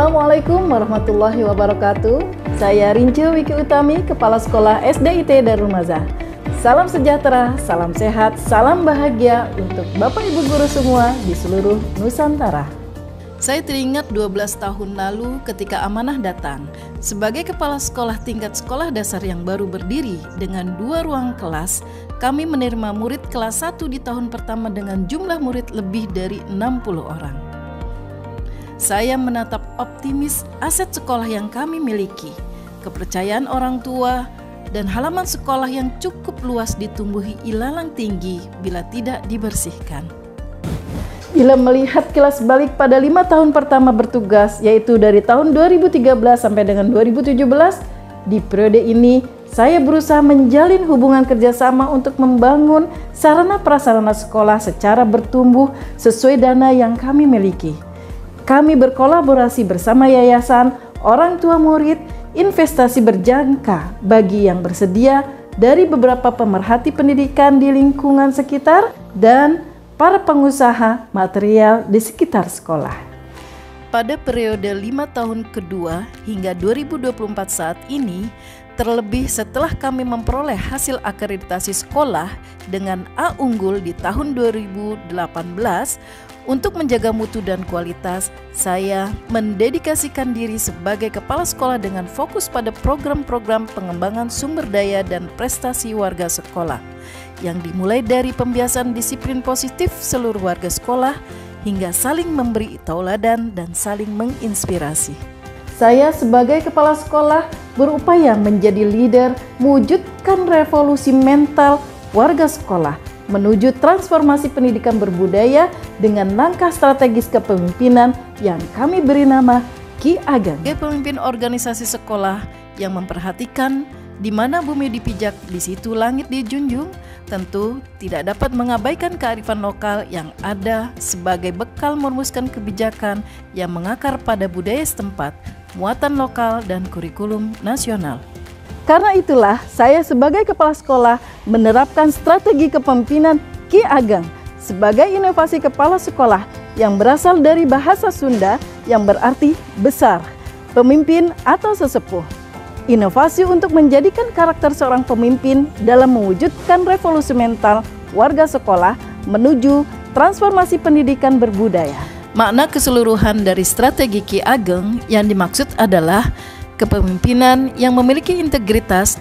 Assalamualaikum warahmatullahi wabarakatuh. Saya Rince Wiki Utami, Kepala Sekolah SDIT Darul Mazah. Salam sejahtera, salam sehat, salam bahagia untuk Bapak Ibu Guru semua di seluruh Nusantara. Saya teringat 12 tahun lalu ketika amanah datang. Sebagai kepala sekolah tingkat sekolah dasar yang baru berdiri dengan 2 ruang kelas, kami menerima murid kelas 1 di tahun pertama dengan jumlah murid lebih dari 60 orang. Saya menatap optimis aset sekolah yang kami miliki, kepercayaan orang tua, dan halaman sekolah yang cukup luas ditumbuhi ilalang tinggi bila tidak dibersihkan. Bila melihat kilas balik pada 5 tahun pertama bertugas, yaitu dari tahun 2013 sampai dengan 2017, di periode ini saya berusaha menjalin hubungan kerjasama untuk membangun sarana prasarana sekolah secara bertumbuh sesuai dana yang kami miliki. Kami berkolaborasi bersama yayasan, orang tua murid, investasi berjangka bagi yang bersedia dari beberapa pemerhati pendidikan di lingkungan sekitar, dan para pengusaha material di sekitar sekolah. Pada periode 5 tahun kedua hingga 2024 saat ini, terlebih setelah kami memperoleh hasil akreditasi sekolah dengan A unggul di tahun 2018, untuk menjaga mutu dan kualitas, saya mendedikasikan diri sebagai kepala sekolah dengan fokus pada program-program pengembangan sumber daya dan prestasi warga sekolah, yang dimulai dari pembiasaan disiplin positif seluruh warga sekolah hingga saling memberi tauladan dan saling menginspirasi. Saya sebagai kepala sekolah berupaya menjadi leader mewujudkan revolusi mental warga sekolah menuju transformasi pendidikan berbudaya dengan langkah strategis kepemimpinan yang kami beri nama Ki Ageng. Sebagai pemimpin organisasi sekolah yang memperhatikan di mana bumi dipijak, di situ langit dijunjung, tentu tidak dapat mengabaikan kearifan lokal yang ada sebagai bekal merumuskan kebijakan yang mengakar pada budaya setempat, muatan lokal, dan kurikulum nasional. Karena itulah, saya sebagai kepala sekolah menerapkan strategi kepemimpinan Ki Ageng sebagai inovasi kepala sekolah yang berasal dari bahasa Sunda yang berarti besar, pemimpin atau sesepuh. Inovasi untuk menjadikan karakter seorang pemimpin dalam mewujudkan revolusi mental warga sekolah menuju transformasi pendidikan berbudaya. Makna keseluruhan dari strategi Ki Ageng yang dimaksud adalah kepemimpinan yang memiliki integritas.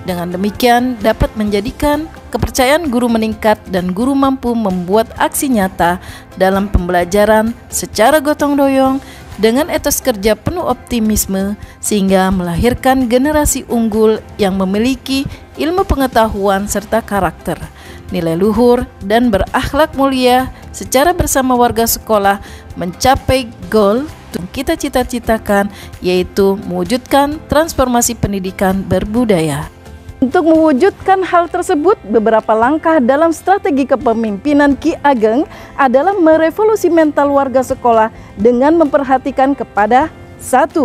Dengan demikian dapat menjadikan kepercayaan guru meningkat dan guru mampu membuat aksi nyata dalam pembelajaran secara gotong royong dengan etos kerja penuh optimisme, sehingga melahirkan generasi unggul yang memiliki ilmu pengetahuan serta karakter, nilai luhur, dan berakhlak mulia secara bersama warga sekolah mencapai goal yang kita cita-citakan, yaitu mewujudkan transformasi pendidikan berbudaya. Untuk mewujudkan hal tersebut, beberapa langkah dalam strategi kepemimpinan Ki Ageng adalah merevolusi mental warga sekolah dengan memperhatikan kepada 1.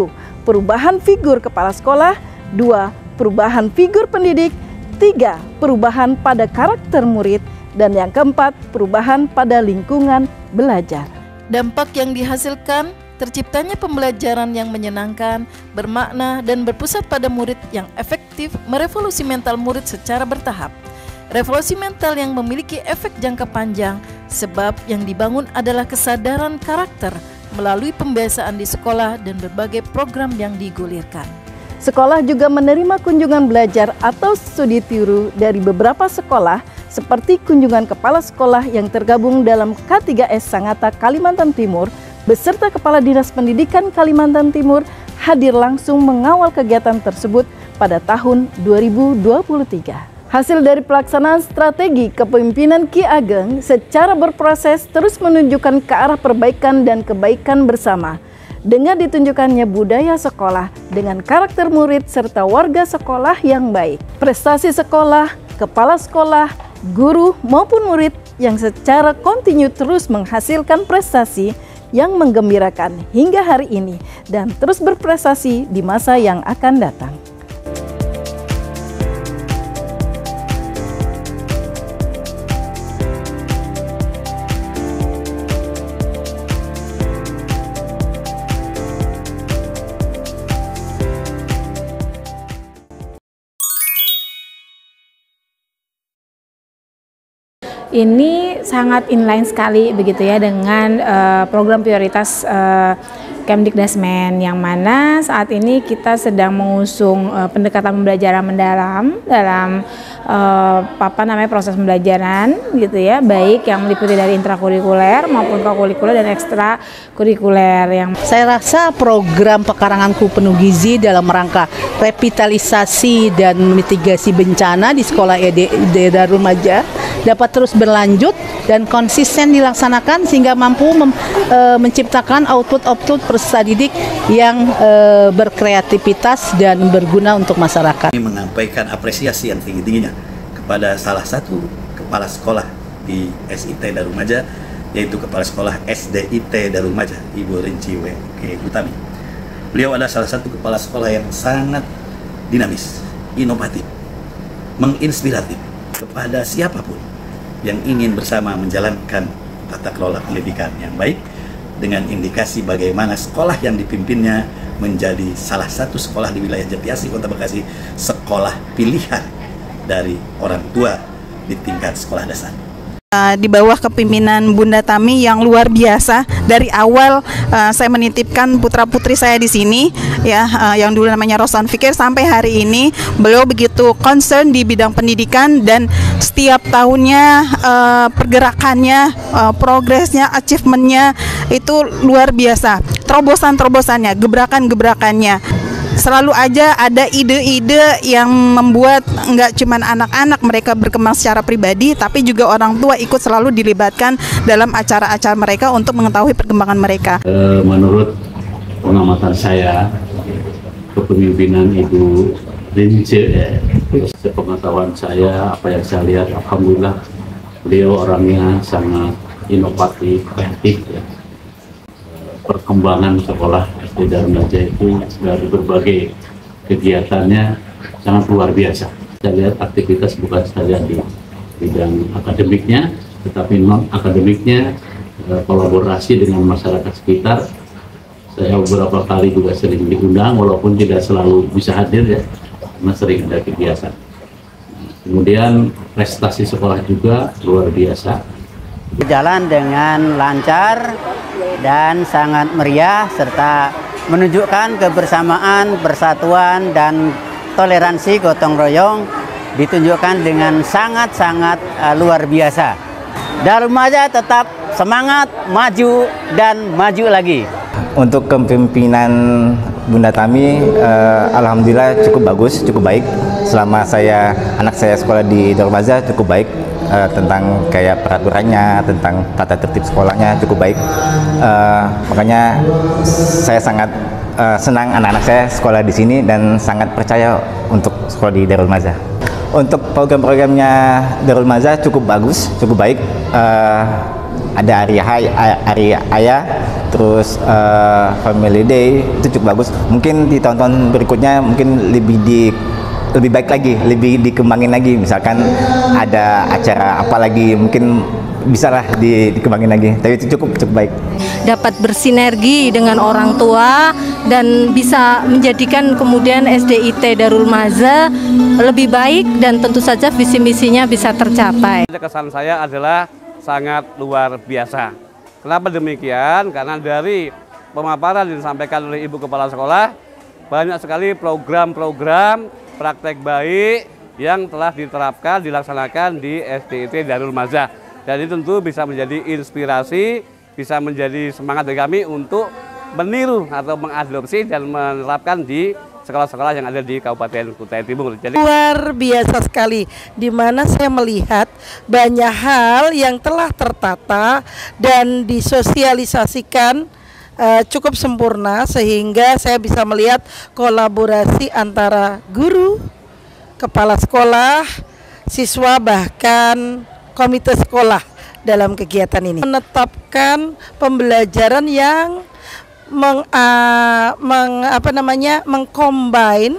Perubahan figur kepala sekolah, 2. Perubahan figur pendidik, 3. Perubahan pada karakter murid, dan yang keempat, perubahan pada lingkungan belajar. Dampak yang dihasilkan, terciptanya pembelajaran yang menyenangkan, bermakna, dan berpusat pada murid yang efektif, merevolusi mental murid secara bertahap. Revolusi mental yang memiliki efek jangka panjang, sebab yang dibangun adalah kesadaran karakter melalui pembiasaan di sekolah dan berbagai program yang digulirkan. Sekolah juga menerima kunjungan belajar atau studi tiru dari beberapa sekolah, seperti kunjungan kepala sekolah yang tergabung dalam K3S Sangatta Kalimantan Timur, beserta Kepala Dinas Pendidikan Kalimantan Timur hadir langsung mengawal kegiatan tersebut pada tahun 2023. Hasil dari pelaksanaan strategi kepemimpinan Ki Ageng secara berproses terus menunjukkan ke arah perbaikan dan kebaikan bersama. Dengan ditunjukkannya budaya sekolah dengan karakter murid serta warga sekolah yang baik. Prestasi sekolah, kepala sekolah, guru maupun murid yang secara kontinu terus menghasilkan prestasi yang menggembirakan hingga hari ini dan terus berprestasi di masa yang akan datang. ini sangat inline sekali begitu ya dengan program prioritas Kemdikdasmen, yang mana saat ini kita sedang mengusung pendekatan pembelajaran mendalam dalam proses pembelajaran gitu ya, baik yang meliputi dari intrakurikuler maupun kokurikuler dan ekstrakurikuler. Yang saya rasa program pekaranganku penuh gizi dalam rangka revitalisasi dan mitigasi bencana di sekolah SD Darul Maja dapat terus berlanjut dan konsisten dilaksanakan sehingga mampu menciptakan output peserta didik yang berkreativitas dan berguna untuk masyarakat. Kami menyampaikan apresiasi yang tinggi-tingginya kepada salah satu kepala sekolah di SIT Darul Maja, yaitu Kepala Sekolah SDIT Darul Maja, Ibu Rinci W.K. Utami. Beliau adalah salah satu kepala sekolah yang sangat dinamis, inovatif, menginspiratif kepada siapapun yang ingin bersama menjalankan tata kelola pendidikan yang baik, dengan indikasi bagaimana sekolah yang dipimpinnya menjadi salah satu sekolah di wilayah Jatiasi, Kota Bekasi, sekolah pilihan dari orang tua di tingkat sekolah dasar. Di bawah kepemimpinan Bunda Tami yang luar biasa, dari awal saya menitipkan putra-putri saya di sini ya, yang dulu namanya Rosan Fikir, sampai hari ini beliau begitu concern di bidang pendidikan, dan setiap tahunnya pergerakannya, progresnya, achievementnya itu luar biasa. Terobosan-terobosannya, gebrakan-gebrakannya, selalu aja ada ide-ide yang membuat nggak cuman anak-anak mereka berkembang secara pribadi, tapi juga orang tua ikut selalu dilibatkan dalam acara-acara mereka untuk mengetahui perkembangan mereka. Menurut pengamatan saya, kepemimpinan Ibu Rince, sepengetahuan saya, apa yang saya lihat, alhamdulillah beliau orangnya sangat inovatif, kreatif ya. Perkembangan sekolah SD Darul Maja itu dari berbagai kegiatannya sangat luar biasa. Saya lihat aktivitas bukan saja di bidang akademiknya, tetapi non akademiknya, kolaborasi dengan masyarakat sekitar. Saya beberapa kali juga sering diundang, walaupun tidak selalu bisa hadir ya, karena sering ada kegiatan. Kemudian prestasi sekolah juga luar biasa. Berjalan dengan lancar dan sangat meriah, serta menunjukkan kebersamaan, persatuan, dan toleransi gotong royong ditunjukkan dengan sangat-sangat luar biasa. Darul Maja tetap semangat, maju, dan maju lagi. Untuk kepemimpinan Bunda Tami, alhamdulillah cukup bagus, cukup baik. Selama anak saya sekolah di Darul Maja cukup baik. Tentang kayak peraturannya, tentang tata tertib sekolahnya cukup baik. Makanya saya sangat senang anak-anak saya sekolah di sini dan sangat percaya untuk sekolah di Darul Maja. Untuk program-programnya Darul Maja cukup bagus, cukup baik. Ada hari ayah, terus Family Day itu cukup bagus. Mungkin di tahun-tahun berikutnya mungkin lebih baik lagi, lebih dikembangin lagi. Misalkan ada acara apa lagi, mungkin bisalah dikembangin lagi. Tapi itu cukup baik. Dapat bersinergi dengan orang tua dan bisa menjadikan kemudian SDIT Darul Maja lebih baik, dan tentu saja visi misinya bisa tercapai. Kesan saya adalah sangat luar biasa. Kenapa demikian? Karena dari pemaparan yang disampaikan oleh Ibu Kepala Sekolah, banyak sekali program-program praktek baik yang telah diterapkan, dilaksanakan di SDIT Darul Maja. Dan ini tentu bisa menjadi inspirasi, bisa menjadi semangat dari kami untuk meniru atau mengadopsi dan menerapkan di sekolah-sekolah yang ada di Kabupaten Kutai Timur. Jadi, luar biasa sekali, di mana saya melihat banyak hal yang telah tertata dan disosialisasikan cukup sempurna, sehingga saya bisa melihat kolaborasi antara guru, kepala sekolah, siswa, bahkan komite sekolah dalam kegiatan ini. Menetapkan pembelajaran yang mengcombine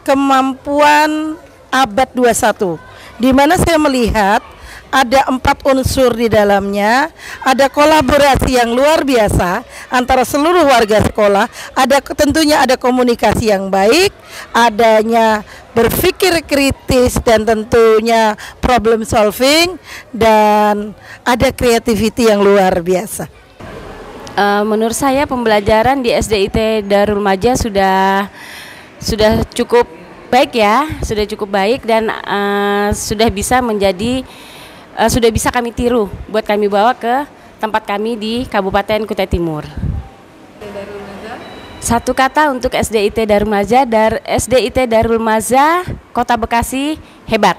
kemampuan abad 21, di mana saya melihat ada 4 unsur di dalamnya, ada kolaborasi yang luar biasa antara seluruh warga sekolah, tentunya ada komunikasi yang baik, adanya berpikir kritis dan tentunya problem solving, dan ada creativity yang luar biasa. Menurut saya pembelajaran di SDIT Darul Maja sudah cukup baik ya, sudah cukup baik dan sudah bisa kami tiru buat kami bawa ke tempat kami di Kabupaten Kutai Timur. Satu kata untuk SDIT Darul Maja, SDIT Darul Maja Kota Bekasi hebat.